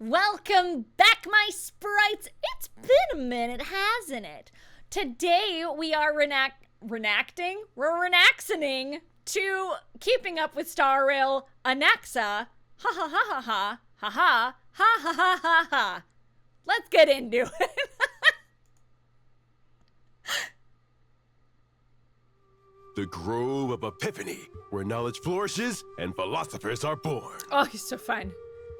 Welcome back, my sprites. It's been a minute, hasn't it? Today we are reenacting to Keeping Up with Star Rail Anaxa. Ha ha ha ha ha ha ha ha ha ha ha ha. Let's get into it. The Grove of Epiphany, where knowledge flourishes and philosophers are born. Oh, he's so fun.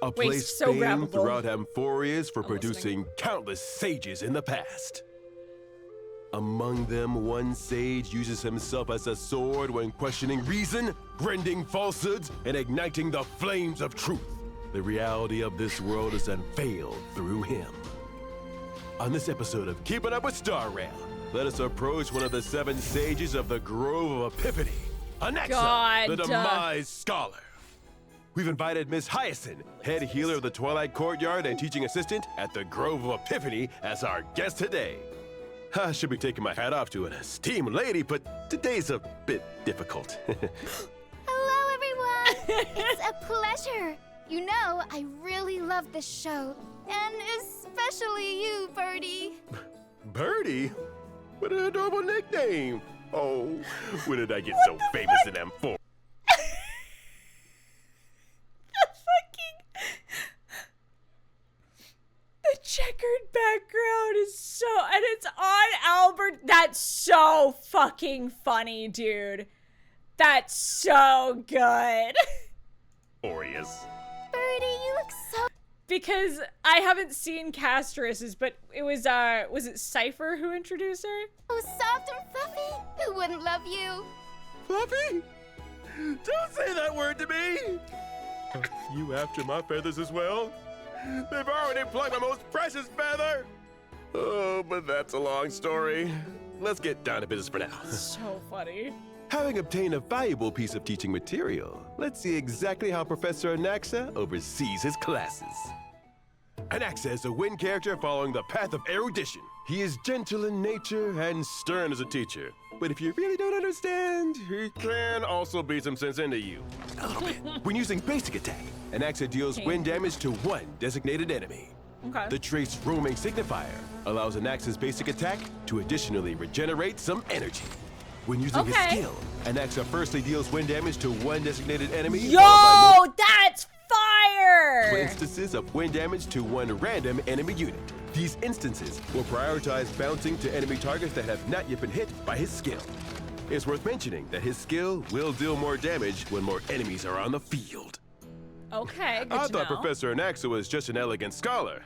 A place so famed grabbable. throughout Amphorius for producing countless sages in the past. Among them, one sage uses himself as a sword when questioning reason, rending falsehoods, and igniting the flames of truth. The reality of this world is unveiled through him. On this episode of Keeping Up with Star Rail, let us approach one of the 7 sages of the Grove of Epiphany, Anaxa, the Demise Scholar. We've invited Miss Hyacinth, head healer of the Twilight Courtyard and teaching assistant at the Grove of Epiphany, as our guest today. I should be taking my hat off to an esteemed lady, but today's a bit difficult. Hello, everyone! It's a pleasure. You know, I really love this show, and especially you, Birdie. Birdie? What an adorable nickname. Oh, when did I get so famous in M4? The checkered background is so, and it's on Albert. That's so fucking funny, dude. That's so good. Glorious. Birdie, you look so... Because I haven't seen Castrus's, but it was it Cypher who introduced her? Oh, soft and fluffy. Who wouldn't love you? Fluffy? Don't say that word to me. You after my feathers as well? They've already plucked my most precious feather. Oh, but that's a long story. Let's get down to business for now. So funny. Having obtained a valuable piece of teaching material, let's see exactly how Professor Anaxa oversees his classes. Anaxa is a wind character following the path of erudition. He is gentle in nature and stern as a teacher. But if you really don't understand, he can also beat some sense into you. A little bit. When using basic attack, Anaxa deals wind damage to one designated enemy. Okay. The trace Roaming Signifier allows Anaxa's basic attack to additionally regenerate some energy. When using his skill, Anaxa firstly deals wind damage to one designated enemy. Yo, that's fire! 2 instances of wind damage to one random enemy unit. These instances will prioritize bouncing to enemy targets that have not yet been hit by his skill. It's worth mentioning that his skill will deal more damage when more enemies are on the field. Okay, good I to thought know. Professor Anaxa was just an elegant scholar.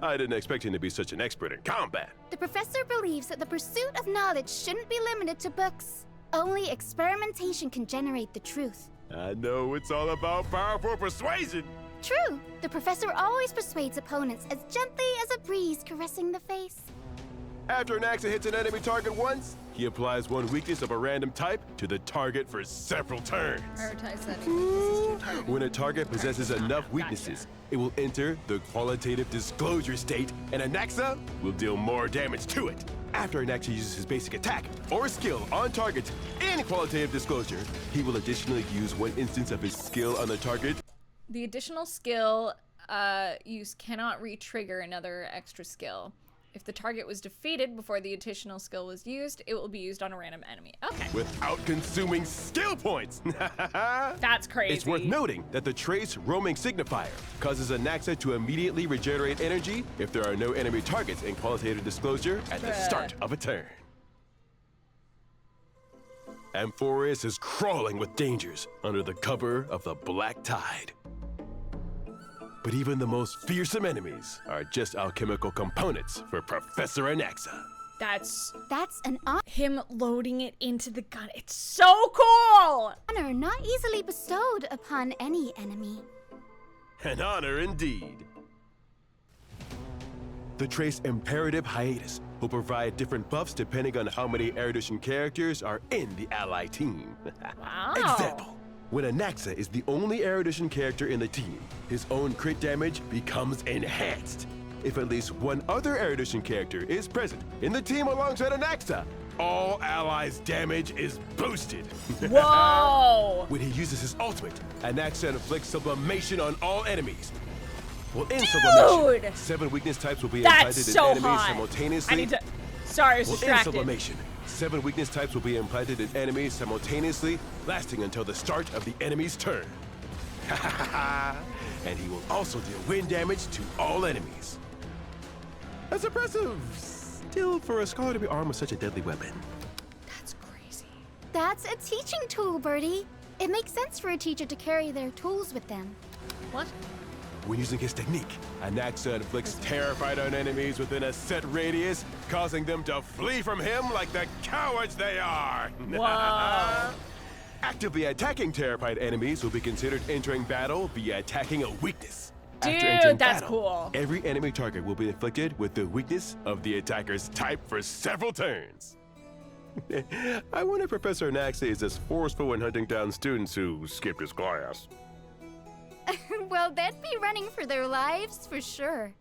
I didn't expect him to be such an expert in combat. The professor believes that the pursuit of knowledge shouldn't be limited to books. Only experimentation can generate the truth. I know it's all about powerful persuasion. True. The professor always persuades opponents as gently as a breeze caressing the face. After Anaxa hits an enemy target once, he applies one weakness of a random type to the target for several turns. Prioritize that. When a target possesses enough weaknesses, it will enter the qualitative disclosure state, and Anaxa will deal more damage to it. After Anaxa uses his basic attack or skill on targets in qualitative disclosure, he will additionally use one instance of his skill on the target. The additional skill use cannot re-trigger another extra skill. If the target was defeated before the additional skill was used, it will be used on a random enemy. Okay. Without consuming skill points. That's crazy. It's worth noting that the trace Roaming Signifier causes Anaxa to immediately regenerate energy if there are no enemy targets in qualitative disclosure at the start of a turn. Amphorius is crawling with dangers under the cover of the Black Tide. But even the most fearsome enemies are just alchemical components for Professor Anaxa. That's an Him loading it into the gun. It's so cool! honor not easily bestowed upon any enemy. An honor indeed. The trace Imperative Hiatus will provide different buffs depending on how many erudition characters are in the ally team. Wow. Example. When Anaxa is the only erudition character in the team, his own crit damage becomes enhanced. If at least one other erudition character is present in the team alongside Anaxa, all allies' damage is boosted. Whoa! When he uses his ultimate, Anaxa inflicts sublimation on all enemies. Well, in sublimation, Dude! 7 weakness types will be That's implanted so in enemies hot. simultaneously. I need to. Sorry, I was Well, in distracted. sublimation, 7 weakness types will be implanted in enemies simultaneously, lasting until the start of the enemy's turn. And he will also deal wind damage to all enemies. That's impressive. Still, for a scholar to be armed with such a deadly weapon. That's crazy. That's a teaching tool, Birdie. It makes sense for a teacher to carry their tools with them. What? When using his technique, Anaxa inflicts terrified on enemies within a set radius, causing them to flee from him like the cowards they are. Whoa. Actively attacking terrified enemies will be considered entering battle via attacking a weakness. After Dude, entering that's battle, cool. every enemy target will be inflicted with the weakness of the attacker's type for several turns. I wonder if Professor Anaxa is as forceful when hunting down students who skipped his class. Well, they'd be running for their lives for sure.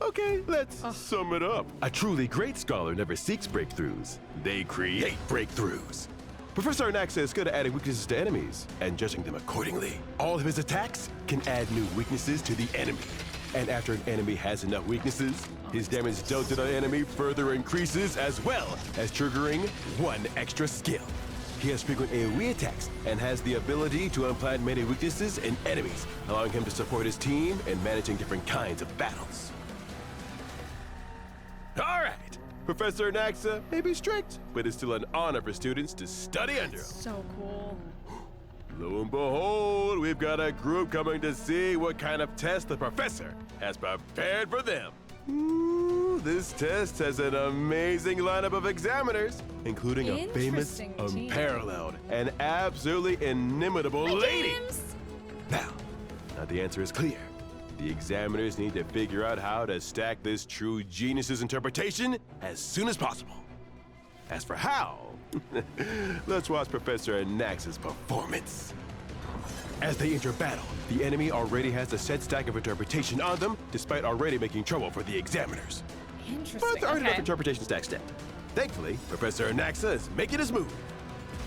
Okay, let's sum it up. A truly great scholar never seeks breakthroughs. They create breakthroughs. Professor Anaxa is good at adding weaknesses to enemies and judging them accordingly. All of his attacks can add new weaknesses to the enemy. And after an enemy has enough weaknesses, his damage dealt to the enemy further increases, as well as triggering 1 extra skill. He has frequent AoE attacks and has the ability to implant many weaknesses in enemies, allowing him to support his team in managing different kinds of battles. All right, Professor Anaxa may be strict, but it's still an honor for students to study under him. So cool. Lo and behold, we've got a group coming to see what kind of test the professor has prepared for them. Ooh, this test has an amazing lineup of examiners, including a famous, Interesting team. unparalleled, and absolutely inimitable lady. Now the answer is clear. The examiners need to figure out how to stack this true genius's interpretation as soon as possible. As for how, let's watch Professor Anaxa's performance. As they enter battle, the enemy already has a set stack of interpretation on them, despite already making trouble for the examiners. Interesting. But there aren't enough Okay. interpretation stacks yet. Thankfully, Professor Anaxa is making his move.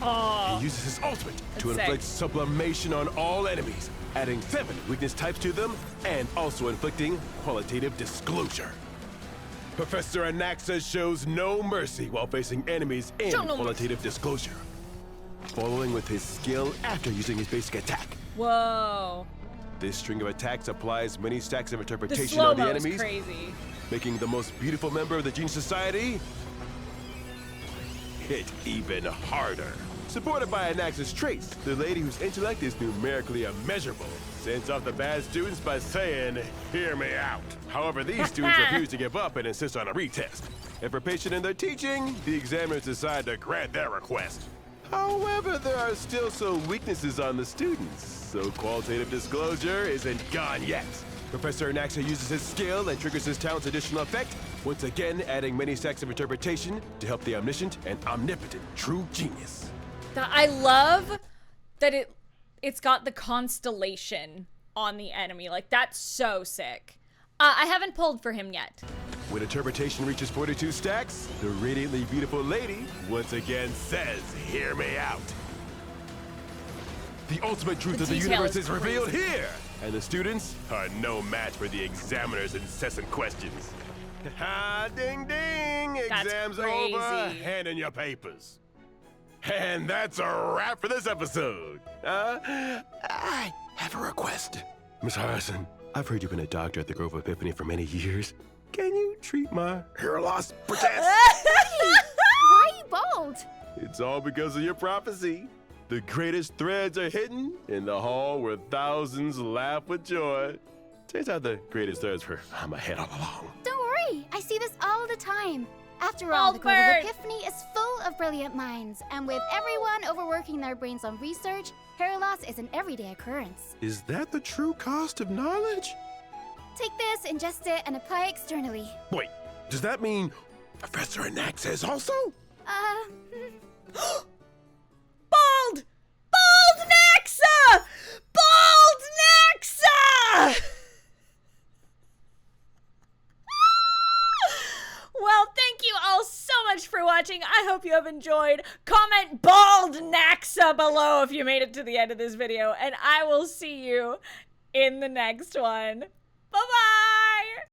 Oh. He uses his ultimate to That's inflict sick. sublimation on all enemies, adding 7 weakness types to them, and also inflicting qualitative disclosure. Professor Anaxa shows no mercy while facing enemies in Show no qualitative disclosure, following with his skill after using his basic attack. Whoa. This string of attacks applies many stacks of The interpretation on the slow-mo is enemies, crazy. making the most beautiful member of the Genius Society hit even harder. Supported by Anaxa's traits, the lady whose intellect is numerically immeasurable sends off the bad students by saying, "Hear me out." However, these students refuse to give up and insist on a retest. If we're patient in their teaching, the examiners decide to grant their request. However, there are still some weaknesses on the students, so qualitative disclosure isn't gone yet. Professor Anaxa uses his skill and triggers his talent's additional effect, once again adding many stacks of interpretation to help the omniscient and omnipotent true genius. I love that it's got the constellation on the enemy. Like, that's so sick. I haven't pulled for him yet. When interpretation reaches 42 stacks, the radiantly beautiful lady once again says, "Hear me out." The ultimate truth The of the detail universe is is revealed crazy. here, and the students are no match for the examiner's incessant questions. Ha, ding ding, That's exam's crazy. over, hand in your papers. And that's a wrap for this episode. I have a request. Miss Harrison, I've heard you've been a doctor at the Grove of Epiphany for many years. Can you treat my hair loss, perchance? Why are you bald? It's all because of your prophecy. The greatest threads are hidden in the hall where thousands laugh with joy. Turns out the greatest threads were on my head all along. Don't worry, I see this all the time. After all, the Grove Albert! of Epiphany is full of brilliant minds, and with everyone overworking their brains on research, hair loss is an everyday occurrence. Is that the true cost of knowledge? Take this, ingest it, and apply externally. Wait, does that mean Professor Anaxa is also? Bald! Bald Naxa! Bald Naxa! Well, thank you all so much for watching. I hope you have enjoyed. Comment Bald Naxa below if you made it to the end of this video, and I will see you in the next one. Bye-bye.